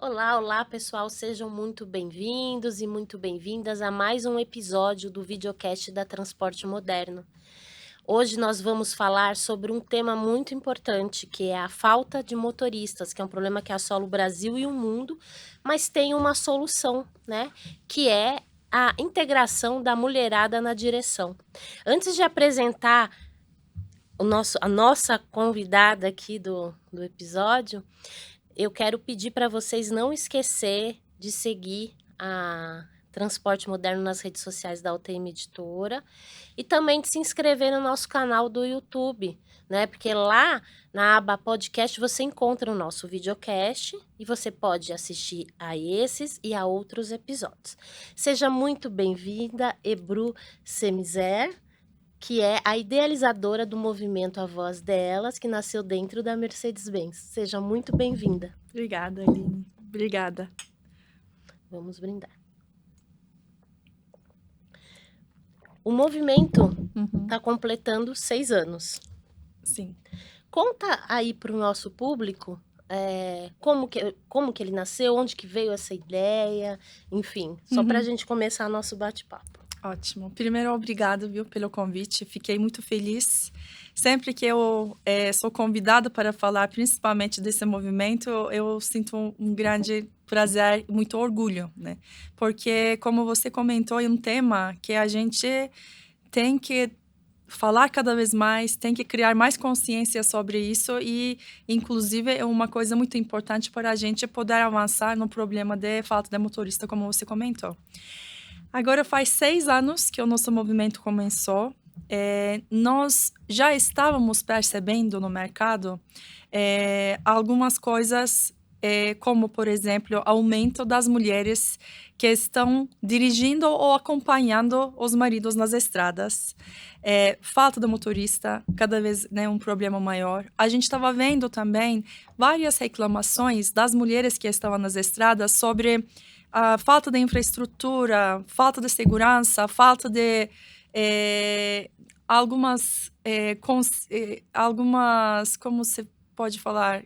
Olá, olá pessoal, sejam muito bem-vindos e muito bem-vindas a mais um episódio do videocast da Transporte Moderno. Hoje nós vamos falar sobre um tema muito importante, que é a falta de motoristas, que é um problema que assola o Brasil e o mundo, mas tem uma solução, né? Que é a integração da mulherada na direção. Antes de apresentar a nossa convidada aqui do episódio, eu quero pedir para vocês não esquecer de seguir a Transporte Moderno nas redes sociais da UTM Editora e também de se inscrever no nosso canal do YouTube, né? Porque lá na aba podcast você encontra o nosso videocast e você pode assistir a esses e a outros episódios. Seja muito bem-vinda, Ebru Semizer, que é a idealizadora do movimento A Voz Delas, que nasceu dentro da Mercedes-Benz. Seja muito bem-vinda. Obrigada, Aline. Obrigada. Vamos brindar. O movimento está completando 6 anos. Sim. Conta aí para o nosso público como que ele nasceu, onde que veio essa ideia, enfim, só para a gente começar nosso bate-papo. Ótimo. Primeiro, obrigado, viu, pelo convite. Fiquei muito feliz. Sempre que eu sou convidada para falar, principalmente desse movimento, eu sinto um grande prazer, muito orgulho, né? Porque, como você comentou, é um tema que a gente tem que falar cada vez mais, tem que criar mais consciência sobre isso e, inclusive, é uma coisa muito importante para a gente poder avançar no problema de falta de motorista, como você comentou. Agora faz 6 anos que o nosso movimento começou. Nós já estávamos percebendo no mercado algumas coisas, como, por exemplo, aumento das mulheres que estão dirigindo ou acompanhando os maridos nas estradas. Falta de motorista, cada vez, né, um problema maior. A gente estava vendo também várias reclamações das mulheres que estavam nas estradas sobre a falta de infraestrutura, falta de segurança, falta de algumas, como se pode falar,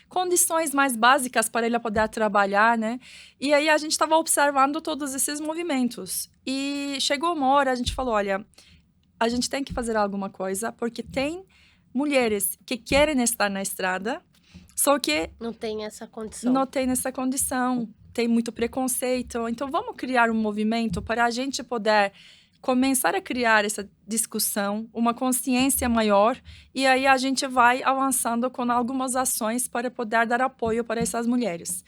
condições mais básicas para ele poder trabalhar, né? E aí a gente estava observando todos esses movimentos. E chegou uma hora, a gente falou, olha, a gente tem que fazer alguma coisa, porque tem mulheres que querem estar na estrada, só que Não tem essa condição. não tem essa condição, tem muito preconceito. Então, vamos criar um movimento para a gente poder começar a criar essa discussão, uma consciência maior, e aí a gente vai avançando com algumas ações para poder dar apoio para essas mulheres.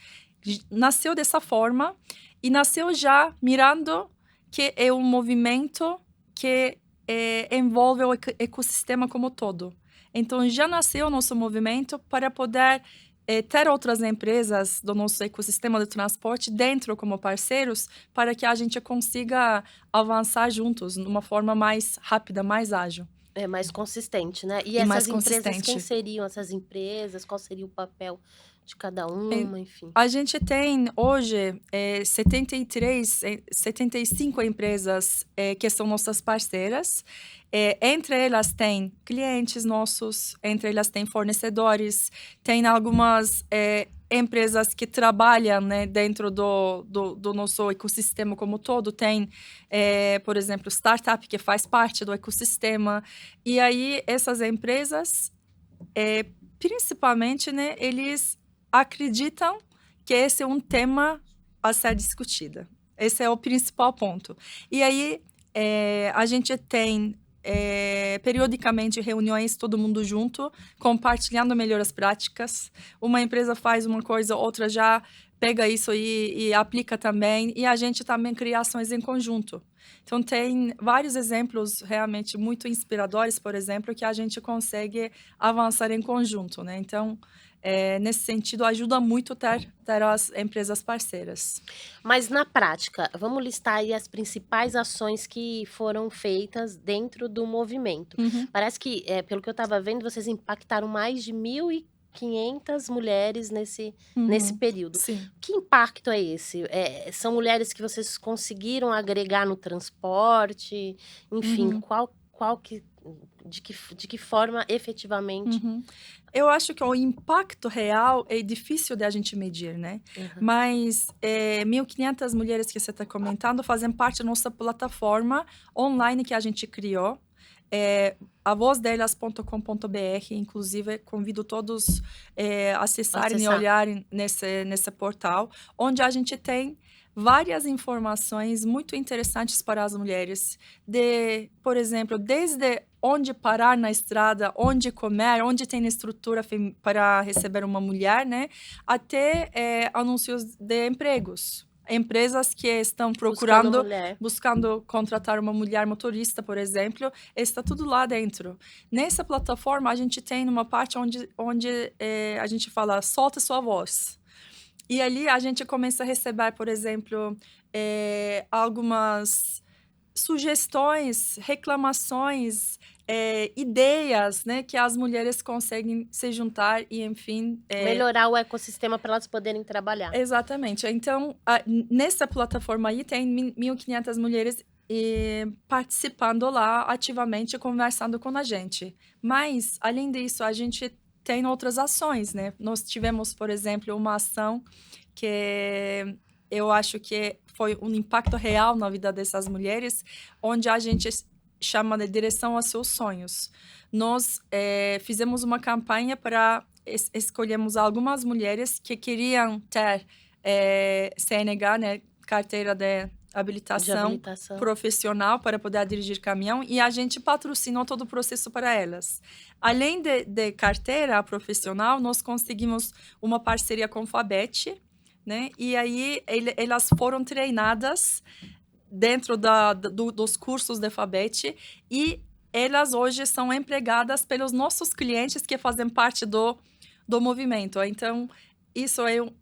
Nasceu dessa forma e nasceu já mirando que é um movimento que envolve o ecossistema como todo. Então, já nasceu o nosso movimento para poder ter outras empresas do nosso ecossistema de transporte dentro como parceiros, para que a gente consiga avançar juntos de uma forma mais rápida, mais ágil. É mais consistente, né? E E mais essas empresas, quem consistente. seriam essas empresas? Qual seria o papel de cada uma, enfim? A gente tem hoje 75 empresas que são nossas parceiras. Entre elas tem clientes nossos, entre elas tem fornecedores, tem algumas empresas que trabalham, né, dentro do nosso ecossistema como todo. Tem, por exemplo, startup que faz parte do ecossistema. E aí essas empresas, principalmente, né, eles acreditam que esse é um tema a ser discutido. Esse é o principal ponto. E aí, a gente tem periodicamente reuniões, todo mundo junto, compartilhando melhores práticas. Uma empresa faz uma coisa, outra já pega isso e aplica também. E a gente também cria ações em conjunto. Então, tem vários exemplos realmente muito inspiradores, por exemplo, que a gente consegue avançar em conjunto, né? Então, nesse sentido, ajuda muito ter as empresas parceiras. Mas na prática, vamos listar aí as principais ações que foram feitas dentro do movimento. Parece que, pelo que eu estava vendo, vocês impactaram mais de 1.500 mulheres nesse período. Sim. Que impacto é esse? São mulheres que vocês conseguiram agregar no transporte? Enfim, De que forma efetivamente? Uhum. Eu acho que o impacto real é difícil de a gente medir, né? Aham. Mas 1.500 mulheres que você está comentando fazem parte da nossa plataforma online que a gente criou. avozdelas.com.br, inclusive convido todos a acessarem e Acessar. olharem nesse portal, onde a gente tem várias informações muito interessantes para as mulheres, por exemplo, desde onde parar na estrada, onde comer, onde tem estrutura para receber uma mulher, né, até anúncios de empregos. Empresas que estão Buscando procurando, mulher. buscando contratar uma mulher motorista, por exemplo, está tudo lá dentro. Nessa plataforma, a gente tem uma parte onde a gente fala, solta sua voz. E ali a gente começa a receber, por exemplo, algumas sugestões, reclamações, ideias, né, que as mulheres conseguem se juntar e, enfim, Melhorar o ecossistema para elas poderem trabalhar. exatamente. Então, nessa plataforma aí tem 1.500 mulheres participando lá ativamente, conversando com a gente. Mas, além disso, a gente tem outras ações, né? Nós tivemos, por exemplo, uma ação que eu acho que foi um impacto real na vida dessas mulheres, onde a gente chama de Direção aos Seus Sonhos. Nós fizemos uma campanha para escolhemos algumas mulheres que queriam ter CNH, né, carteira de habilitação profissional para poder dirigir caminhão, e a gente patrocinou todo o processo para elas. Além de carteira profissional, nós conseguimos uma parceria com o Fabete, né? E aí elas foram treinadas dentro dos cursos de Fabete e elas hoje são empregadas pelos nossos clientes que fazem parte do movimento. Então,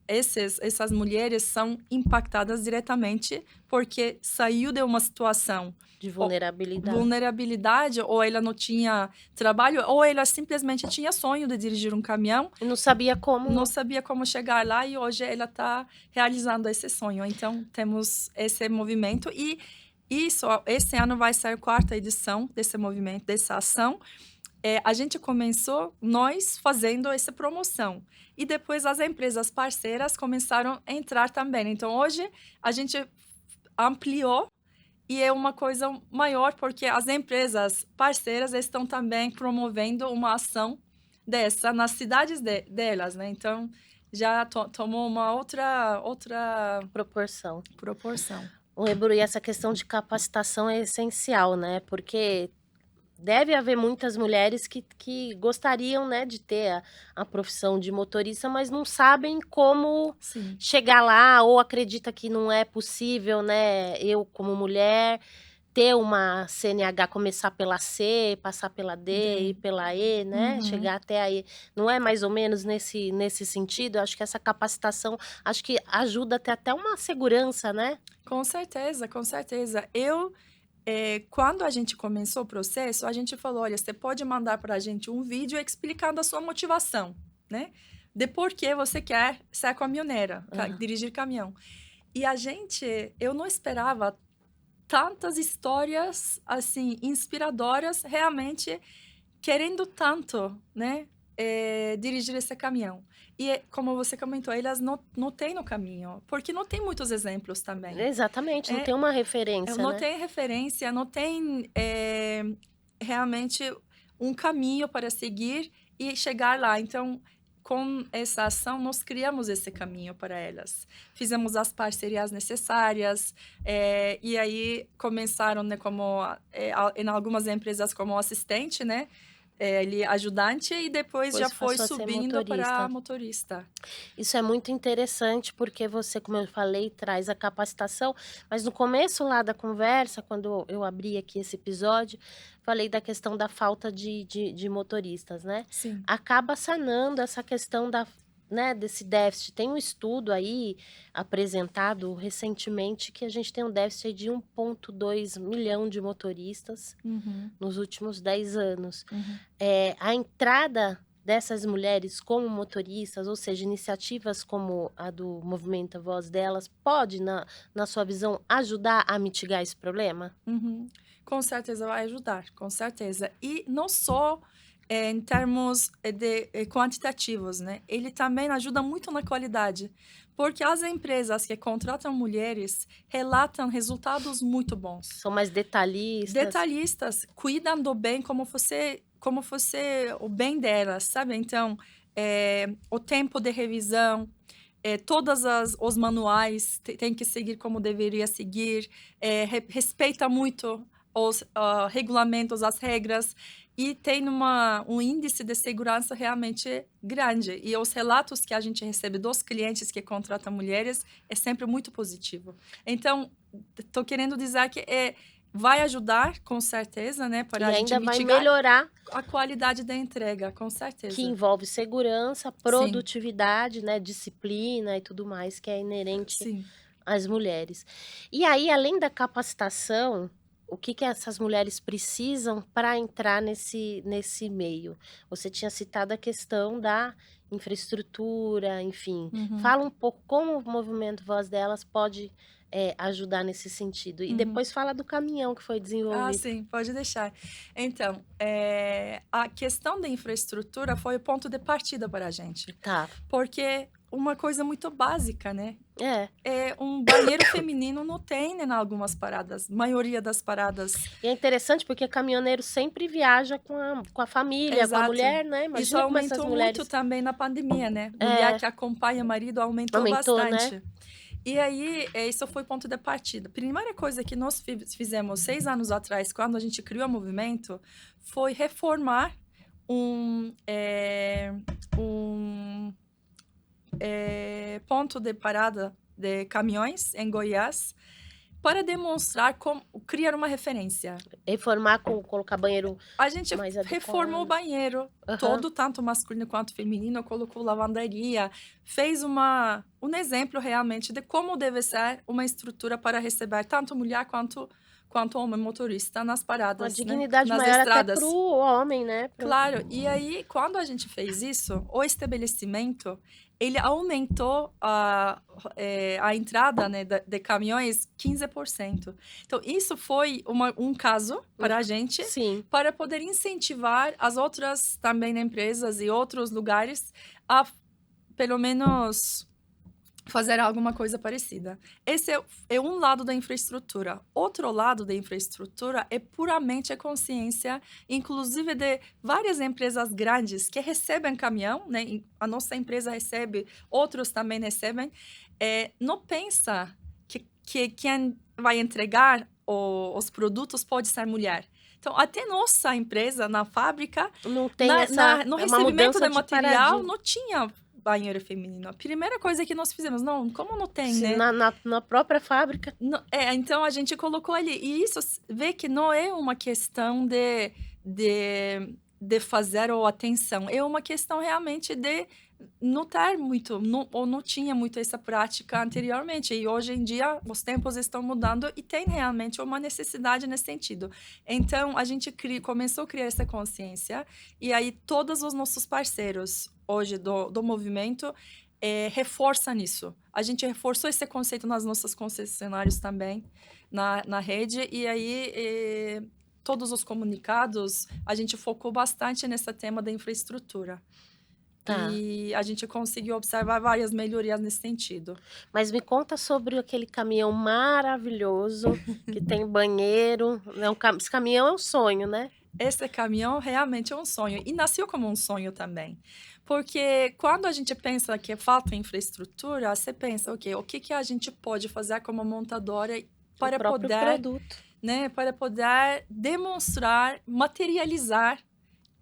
essas mulheres são impactadas diretamente porque saiu de uma situação de vulnerabilidade. vulnerabilidade, ou ela não tinha trabalho, ou ela simplesmente tinha sonho de dirigir um caminhão. E não sabia como. Não sabia como chegar lá e hoje ela está realizando esse sonho. Então, temos esse movimento e esse ano vai ser a 4ª edição desse movimento, dessa ação. A gente começou nós fazendo essa promoção e depois as empresas parceiras começaram a entrar também. Então, hoje a gente ampliou e é uma coisa maior porque as empresas parceiras estão também promovendo uma ação dessa nas cidades delas, né? Então, já tomou uma outra proporção. O Ebru, e essa questão de capacitação é essencial, né? Porque deve haver muitas mulheres que gostariam, né, de ter a profissão de motorista, mas não sabem como chegar lá, ou acredita que não é possível, né? Eu, como mulher, ter uma CNH, começar pela C, passar pela D e pela E, né? Chegar até aí. Não é mais ou menos nesse sentido? Eu acho que essa capacitação, acho que ajuda a ter até uma segurança, né? Com certeza, com certeza. Quando a gente começou o processo, a gente falou, olha, você pode mandar para a gente um vídeo explicando a sua motivação, né? De por que você quer ser caminhoneira, dirigir caminhão. E eu não esperava tantas histórias, assim, inspiradoras, realmente querendo tanto, né, dirigir esse caminhão. E, como você comentou, elas não têm no caminho, porque não tem muitos exemplos também. Exatamente, não tem uma referência, não né? tem referência, não tem realmente um caminho para seguir e chegar lá. Então, com essa ação, nós criamos esse caminho para elas. Fizemos as parcerias necessárias, e aí começaram, né, em algumas empresas como assistente, né? Ajudante, e depois já foi subindo para motorista. Isso é muito interessante, porque você, como eu falei, traz a capacitação, mas no começo lá da conversa, quando eu abri aqui esse episódio, falei da questão da falta de motoristas, né? Sim. Acaba sanando essa questão desse déficit. Tem um estudo aí apresentado recentemente que a gente tem um déficit de 1,2 milhão de motoristas nos últimos 10 anos. A entrada dessas mulheres como motoristas, ou seja, iniciativas como a do Movimento A Voz Delas, pode, na sua visão, ajudar a mitigar esse problema? Com certeza vai ajudar, com certeza. E não só em termos de quantitativos, né? Ele também ajuda muito na qualidade, porque as empresas que contratam mulheres relatam resultados muito bons. São mais detalhistas. Detalhistas, cuidam do bem como você o bem delas, sabe? Então, o tempo de revisão, todas os manuais tem que seguir como deveria seguir, respeita muito os regulamentos, as regras, e tem um índice de segurança realmente grande. E os relatos que a gente recebe dos clientes que contratam mulheres é sempre muito positivo. Então, estou querendo dizer que vai ajudar, com certeza, né, E para a gente ainda vai mitigar melhorar, a qualidade da entrega, com que certeza. envolve segurança, Sim, produtividade, né, disciplina e tudo mais que é inerente sim. às mulheres. E aí, além da capacitação, o que essas mulheres precisam para entrar nesse meio? Você tinha citado a questão da infraestrutura, enfim. Uhum, Fala um pouco como o movimento Voz Delas pode, ajudar nesse sentido. E uhum. depois fala do caminhão que foi Ah, desenvolvido. sim, pode deixar. Então, a questão da infraestrutura foi o ponto de partida para a gente, Tá. porque uma coisa muito básica, né? É. Um banheiro feminino não tem, né, em algumas paradas, maioria das paradas. E é interessante porque caminhoneiro sempre viaja com a família, com a Exato. mulher, né, Isso imagina como essas aumentou muito mulheres também na pandemia, né? Mulher é, que acompanha marido aumentou aumentou, né. bastante. E aí, isso foi ponto de partida. Primeira coisa que nós fizemos 6 anos atrás, quando a gente criou o movimento, foi reformar um, ponto de parada de caminhões em Goiás para demonstrar como criar uma referência. Reformar com colocar banheiro A gente mais reformou o adequado. banheiro Aham. todo, tanto masculino quanto feminino, colocou lavanderia, fez um exemplo realmente de como deve ser uma estrutura para receber tanto mulher quanto homem motorista nas Uma paradas, né, dignidade nas maior até para estradas. o homem, né, Claro, e aí quando a gente fez isso, o estabelecimento, ele aumentou a entrada, né, de caminhões 15%. Então isso foi um caso para a gente, sim. para poder incentivar as outras também empresas e outros lugares a, pelo menos, fazer alguma coisa parecida. Esse é um lado da infraestrutura. Outro lado da infraestrutura é puramente a consciência, inclusive de várias empresas grandes que recebem caminhão, né? A nossa empresa recebe, outros também recebem. Não pensa que quem vai entregar os produtos pode ser mulher. Então, até nossa empresa, na fábrica, Não tem essa no é uma recebimento mudança de de material, paradigma. não tinha banheiro feminino. A primeira coisa que nós fizemos, não, como não tem, Se né? na própria fábrica Então a gente colocou ali. E isso vê que não é uma questão de fazer ou atenção, é uma questão realmente de não ter muito, ou não tinha muito essa prática anteriormente. E hoje em dia os tempos estão mudando e tem realmente uma necessidade nesse sentido. Então a gente começou a criar essa consciência, e aí todos os nossos parceiros hoje do movimento reforça nisso. A gente reforçou esse conceito nas nossas concessionárias também, na rede, e aí todos os comunicados, a gente focou bastante nesse tema da infraestrutura. tá. E a gente conseguiu observar várias melhorias nesse sentido. Mas me conta sobre aquele caminhão maravilhoso que tem banheiro, é esse caminhão é um sonho, né? Esse caminhão realmente é um sonho, e nasceu como um sonho também. Porque quando a gente pensa que falta infraestrutura, você pensa, ok, o que a gente pode fazer como montadora O para próprio poder, produto. né, para poder demonstrar, materializar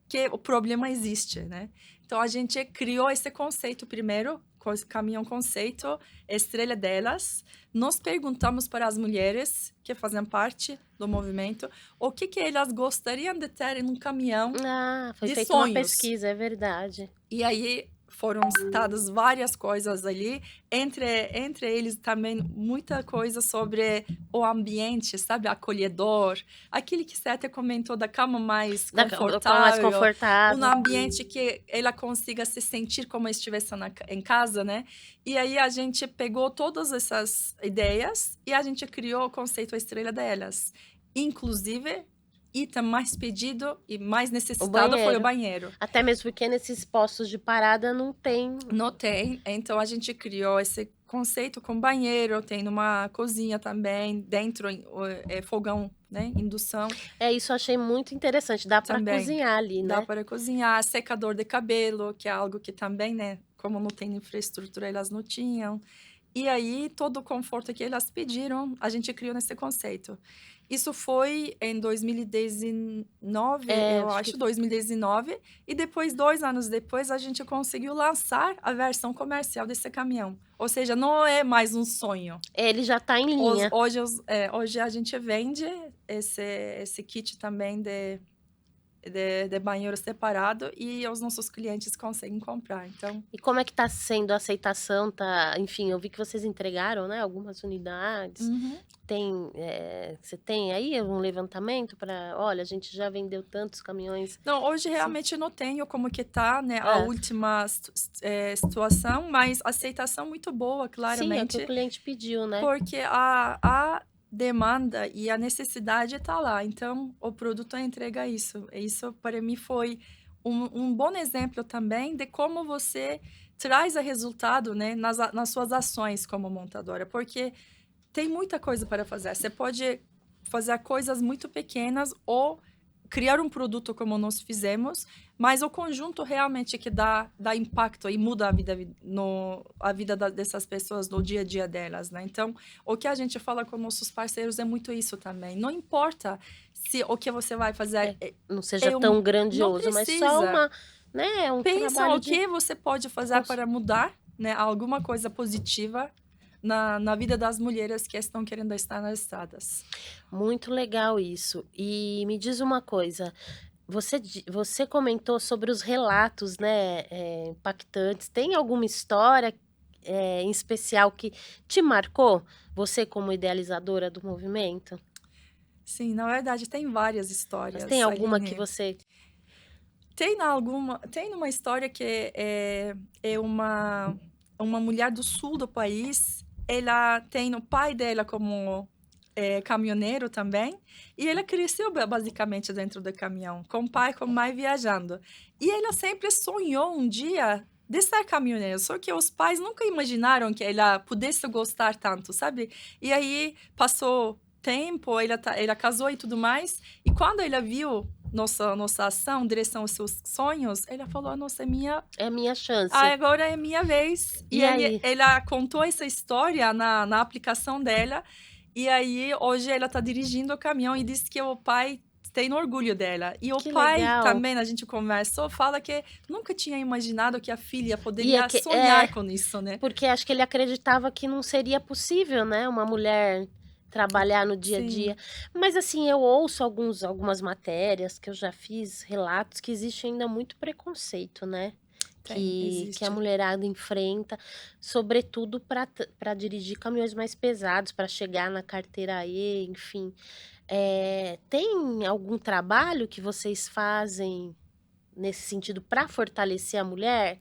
que o problema existe, né? Então a gente criou esse conceito primeiro, caminhão conceito, estrela delas. Nós perguntamos para as mulheres que fazem parte do movimento o que elas gostariam de ter em um caminhão Ah, foi de feita uma sonhos. pesquisa, é verdade. E aí foram citadas várias coisas ali, entre eles também muita coisa sobre o ambiente, sabe, acolhedor, aquele que você até comentou da cama mais Da cama mais confortável, um confortável. ambiente que ela consiga se sentir como estivesse em casa, né? E aí a gente pegou todas essas ideias e a gente criou o conceito A Estrela Delas. Inclusive, item mais pedido e mais O necessitado foi o banheiro. banheiro. Até mesmo porque nesses postos de parada não tem. Não tem, então a gente criou esse conceito com banheiro, tem numa cozinha também, dentro fogão, né, indução É, isso eu achei muito interessante. Dá para também. cozinhar ali, Dá né? para cozinhar, secador de cabelo, que é algo que também, né, como não tem infraestrutura, elas não tinham. E aí, todo o conforto que elas pediram, a gente criou nesse conceito. Isso foi em 2019, É, eu acho que acho, 2019, e depois, 2 anos depois, a gente conseguiu lançar a versão comercial desse caminhão. Ou seja, não é mais um sonho. ele já tá em linha. Hoje a gente vende esse kit também de banheiro separado e os nossos clientes conseguem comprar. Então, E como é que tá sendo a aceitação? Tá, enfim, eu vi que vocês entregaram, né, algumas unidades. uhum. Você tem aí um levantamento para, olha, a gente já vendeu tantos caminhões. Não, hoje Sim. realmente não tenho como que tá, né, a É. última situação, mas aceitação muito boa, Sim, é o que o claramente, cliente pediu, né? porque a demanda e a necessidade tá lá, então o produto entrega isso. Isso para mim foi um bom exemplo também de como você traz a resultado, né, nas suas ações como montadora, porque tem muita coisa para fazer. Você pode fazer coisas muito pequenas ou criar um produto como nós fizemos, mas o conjunto realmente que dá impacto e muda a vida dessas pessoas no dia a dia delas, né? Então, o que a gente fala com nossos parceiros é muito isso também. Não importa se o que você vai fazer Não seja é tão não grandioso, mas só precisa. uma, né, um Pensa trabalho o de que você pode fazer para mudar, né, alguma coisa positiva na vida das mulheres que estão querendo estar nas estradas. Muito legal isso. E me diz uma coisa, você comentou sobre os relatos, né, impactantes. Tem alguma história, em especial que te marcou? Você como idealizadora do movimento? Sim, na verdade tem várias Mas tem histórias, alguma que Aline. você Tem uma história que é uma mulher do sul do país, ela tem o pai dela como caminhoneiro também, e ela cresceu basicamente dentro do caminhão, com o pai e com a mãe viajando. E ela sempre sonhou um dia de ser caminhoneira, só que os pais nunca imaginaram que ela pudesse gostar tanto, sabe? E aí passou tempo, ela casou e tudo mais, e quando ela viu nossa ação, direção aos seus sonhos, ela falou: "Nossa, é a minha chance. agora é minha vez". E E aí? ela contou essa história na aplicação dela, e aí hoje ela está dirigindo o caminhão e disse que o pai tem orgulho dela. E o Que pai legal. também, a gente conversou, fala que nunca tinha imaginado que a filha E é poderia que sonhar com isso, né. porque acho que ele acreditava que não seria possível, né, uma mulher trabalhar no dia a dia. Sim, Mas, assim, eu ouço algumas matérias que eu já fiz, relatos, que existe ainda muito preconceito, né, que a existe. mulherada enfrenta, sobretudo para dirigir caminhões mais pesados, para chegar na carteira E, enfim. Tem algum trabalho que vocês fazem nesse sentido para fortalecer a mulher?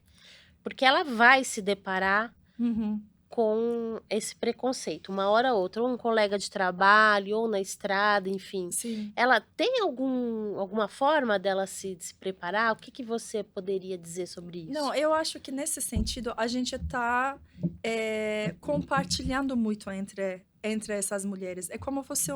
Porque ela vai se deparar Uhum. com esse preconceito, uma hora ou outra, ou um colega de trabalho, ou na estrada, enfim. Sim. Ela tem alguma forma dela se preparar? O que você poderia dizer sobre isso? Não, eu acho que nesse sentido a gente está compartilhando muito entre essas mulheres. É como fosse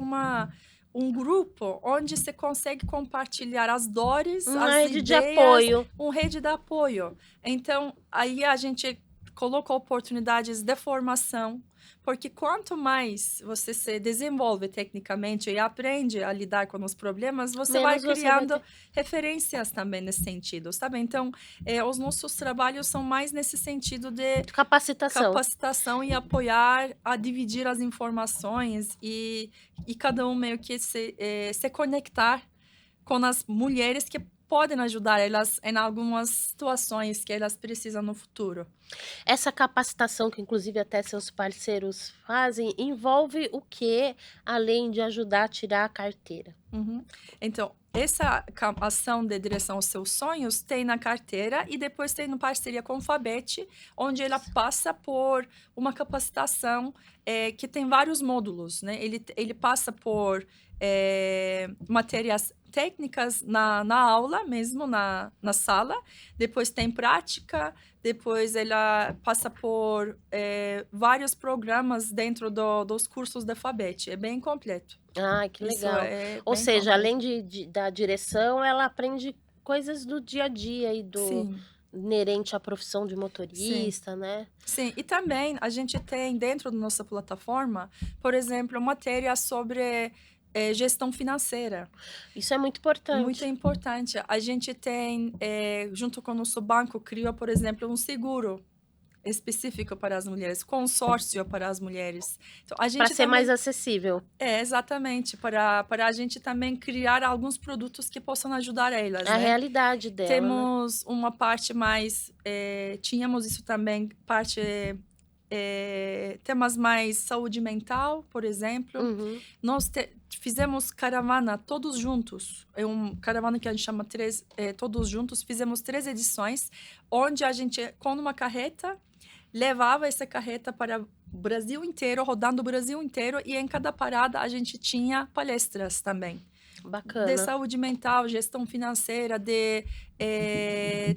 um grupo onde você consegue compartilhar as dores, Uma as rede de ideias, apoio. rede de apoio. Então, aí a gente coloca oportunidades de formação, porque quanto mais você se desenvolve tecnicamente e aprende a lidar com os problemas, você vai Menos você vai criando ter referências também nesse sentido, sabe? Então, os nossos trabalhos são mais nesse sentido de capacitação. capacitação e apoiar a dividir as informações e cada um meio que se conectar com as mulheres que podem ajudar elas em algumas situações que elas precisam no futuro. Essa capacitação que inclusive até seus parceiros fazem, envolve o quê, além de ajudar a tirar a carteira? Uhum. Então, essa ação de direção aos seus sonhos tem na carteira e depois tem no parceria com o Fabete, onde ela passa por uma capacitação que tem vários módulos, né? Ele passa por matérias técnicas na aula mesmo, na sala, depois tem prática, depois ela passa por vários programas dentro dos cursos da FABET, é bem completo. Ah, que Isso legal. é Ou bem seja, completo. além da direção, ela aprende coisas do dia a dia e do Sim, inerente à profissão de sim. motorista, né. Sim, e também a gente tem dentro da nossa plataforma, por exemplo, matéria sobre, gestão financeira, Isso é muito muito importante. importante. A gente tem, junto com o nosso banco, criou, por exemplo, um seguro específico para as mulheres, consórcio para as mulheres. Então a Para gente ser mais também acessível. exatamente, para a gente também criar alguns produtos que possam ajudar elas, É a né. realidade dela, né. Temos uma parte mais, tínhamos isso também, parte, temas mais saúde mental, por exemplo. Uhum. Nós fizemos caravana todos juntos, é um caravana que a gente chama todos juntos, fizemos 3 edições, onde a gente, com uma carreta, levava essa carreta para o Brasil inteiro, rodando o Brasil inteiro, e em cada parada a gente tinha palestras também. De Bacana. saúde mental, gestão financeira,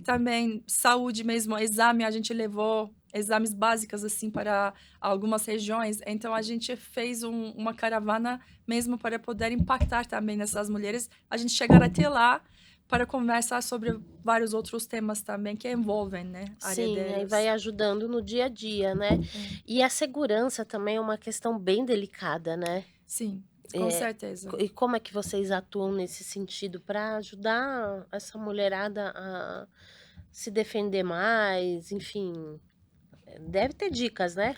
também saúde mesmo, exame, a gente levou exames básicos, assim, para algumas regiões. Então a gente fez uma caravana mesmo para poder impactar também nessas mulheres. A gente chegar até lá para conversar sobre vários outros temas também que envolvem, né, a área Sim, aí vai delas. ajudando no dia a dia, né. É. E a segurança também é uma questão bem delicada, né. Sim, com Eh, certeza. e como é que vocês atuam nesse sentido para ajudar essa mulherada a se defender mais, enfim, deve ter dicas, né?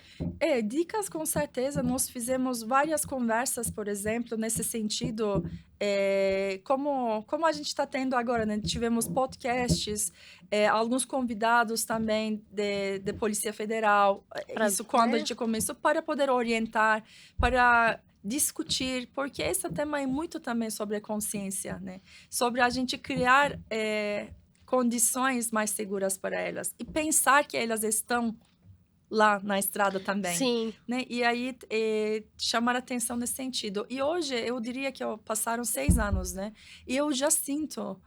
Dicas com certeza, nós fizemos várias conversas, por exemplo, nesse sentido, como a gente está tendo agora, né, tivemos podcasts, alguns convidados também de Polícia Federal, Pra isso quando a né? gente começou, para poder orientar, para discutir, porque esse tema é muito também sobre a consciência, né, sobre a gente criar, condições mais seguras para elas, e pensar que elas estão lá na estrada também, Sim, né, e aí, chamar atenção nesse sentido. E hoje eu diria que passaram 6 anos, né, e eu já sinto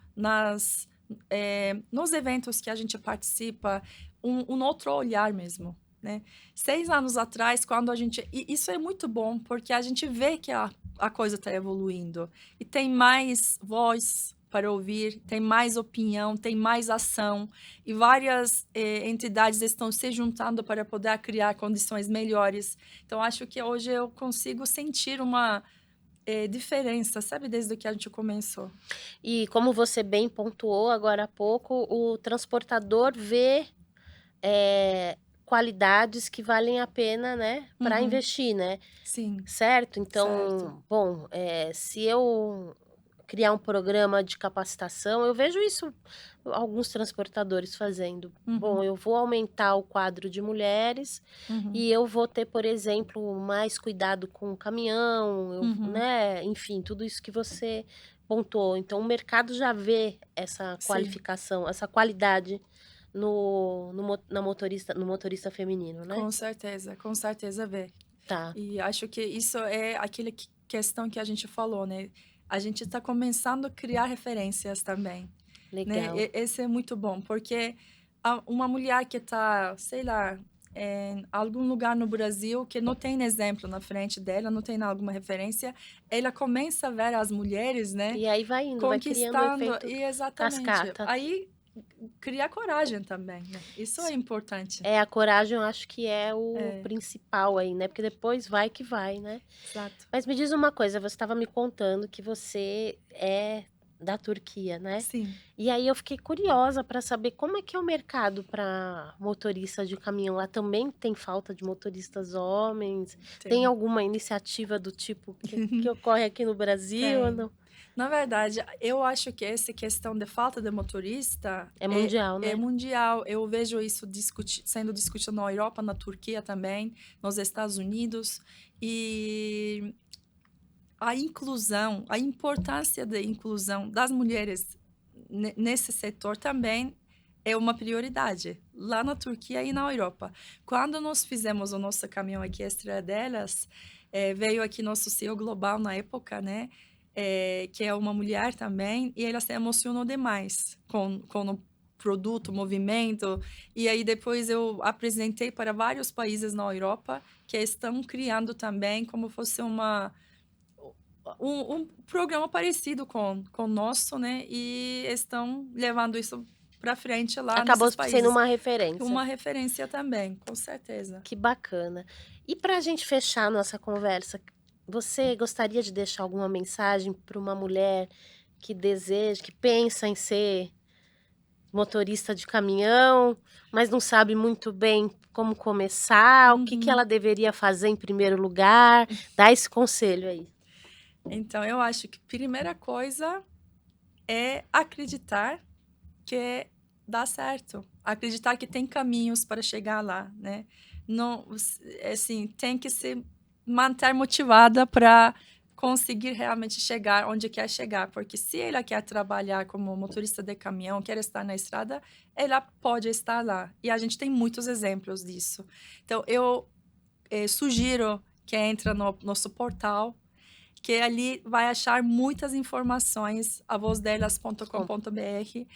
nos eventos que a gente participa, um outro olhar mesmo, né. 6 anos atrás, quando a gente e isso é muito bom, porque a gente vê que a coisa está evoluindo, e tem mais voz para ouvir, tem mais opinião, tem mais ação, e várias, entidades estão se juntando para poder criar condições melhores. Então acho que hoje eu consigo sentir uma, diferença, sabe, desde que a gente começou. e como você bem pontuou agora há pouco, o transportador vê, qualidades que valem a pena, né, para Uhum. investir, né, Sim, certo? certo. Então, bom, se eu criar um programa de capacitação, eu vejo isso alguns transportadores fazendo. Bom, Uhum, eu vou aumentar o quadro de mulheres uhum, e eu vou ter, por exemplo, mais cuidado com o caminhão, uhum. né, enfim, tudo isso que você pontuou. Então o mercado já vê essa Sim, qualificação, essa qualidade no motorista feminino, né? com certeza vê. Tá, E acho que isso é aquele questão que a gente falou, né, a gente está começando a criar referências também, né, legal. esse é muito bom, porque uma mulher que está, sei lá, em algum lugar no Brasil que não tem exemplo na frente dela, não tem alguma referência, ela começa a ver as mulheres, né, E aí vai indo, vai criando o conquistando efeito e exatamente. cascata. Aí cria coragem também, né, isso é importante. É, a coragem eu acho que é o É, principal aí, né, porque depois vai que vai, né. exato. Mas me diz uma coisa, você estava me contando que você é da Turquia, né. Sim, E aí eu fiquei curiosa para saber como é que é o mercado para motorista de caminhão, lá também tem falta de motoristas homens? Tem tem. alguma iniciativa do tipo que ocorre aqui no Brasil ou Tem. não? Na verdade, eu acho que essa questão de falta de motorista É é mundial, é né? mundial. Eu vejo isso sendo discutido na Europa, na Turquia também, nos Estados Unidos. E a inclusão, a importância da inclusão das mulheres nesse setor também é uma prioridade, lá na Turquia e na Europa. Quando nós fizemos o nosso caminhão aqui, a estreia delas, veio aqui nosso CEO global na época, né? que é uma mulher também, e ela se emocionou demais com o produto, o movimento. E aí depois eu apresentei para vários países na Europa que estão criando também como fosse um programa parecido com o nosso, né? E estão levando isso para frente lá Acabou nesses sendo países. uma referência. Uma referência também, com certeza. Que bacana. E para a gente fechar a nossa conversa, você gostaria de deixar alguma mensagem para uma mulher que deseja, que pensa em ser motorista de caminhão, mas não sabe muito bem como começar, o que Uhum. ela deveria fazer em primeiro lugar? Dá esse conselho aí. Então, eu acho que primeira coisa é acreditar que dá certo. Acreditar que tem caminhos para chegar lá, né? Não, assim, tem que se manter motivada para conseguir realmente chegar onde quer chegar, porque se ela quer trabalhar como motorista de caminhão, quer estar na estrada, ela pode estar lá. E a gente tem muitos exemplos disso. Então, eu sugiro que entre no nosso portal, que ali vai achar muitas informações, Com- avozdelas.com.br,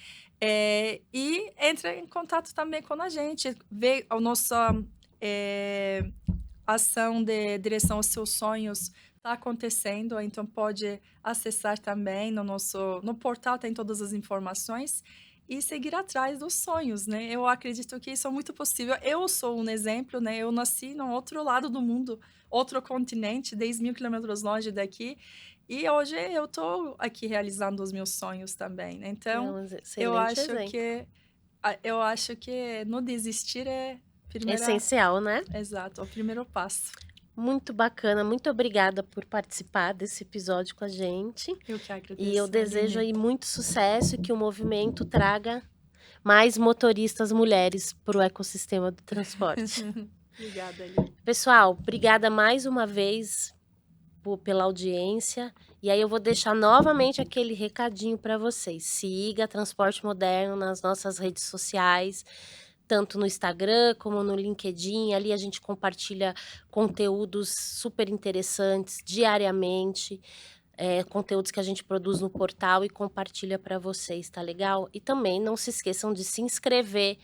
e entre em contato também com a gente, vê a nossa ação de direção aos seus sonhos está acontecendo, então pode acessar também no portal, tem todas as informações e seguir atrás dos sonhos, né? Eu acredito que isso é muito possível. Eu sou um exemplo, né? Eu nasci no outro lado do mundo, outro continente, 10.000 quilômetros longe daqui, e hoje eu estou aqui realizando os meus sonhos também, né? É Então, um eu excelente acho exemplo. que eu acho que não desistir é primeira. Essencial, né? Exato, é o primeiro passo. Muito bacana, muito obrigada por participar desse episódio com a gente. Eu que E eu agradeço, desejo Aline. aí muito sucesso e que o movimento traga mais motoristas mulheres para o ecossistema do transporte. Obrigada, Aline. Pessoal, obrigada mais uma vez pela audiência. E aí eu vou deixar novamente aquele recadinho para vocês. Siga Transporte Moderno nas nossas redes sociais, tanto no Instagram como no LinkedIn. Ali a gente compartilha conteúdos super interessantes diariamente. Conteúdos que a gente produz no portal e compartilha para vocês, tá legal? E também não se esqueçam de se inscrever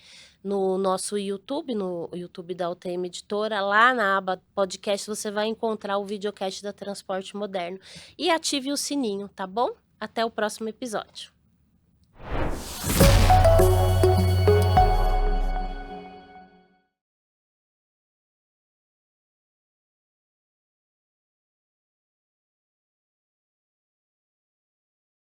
no nosso YouTube, no YouTube da UTM Editora, lá na aba podcast você vai encontrar o videocast da Transporte Moderno. E ative o sininho, tá bom? Até o próximo episódio.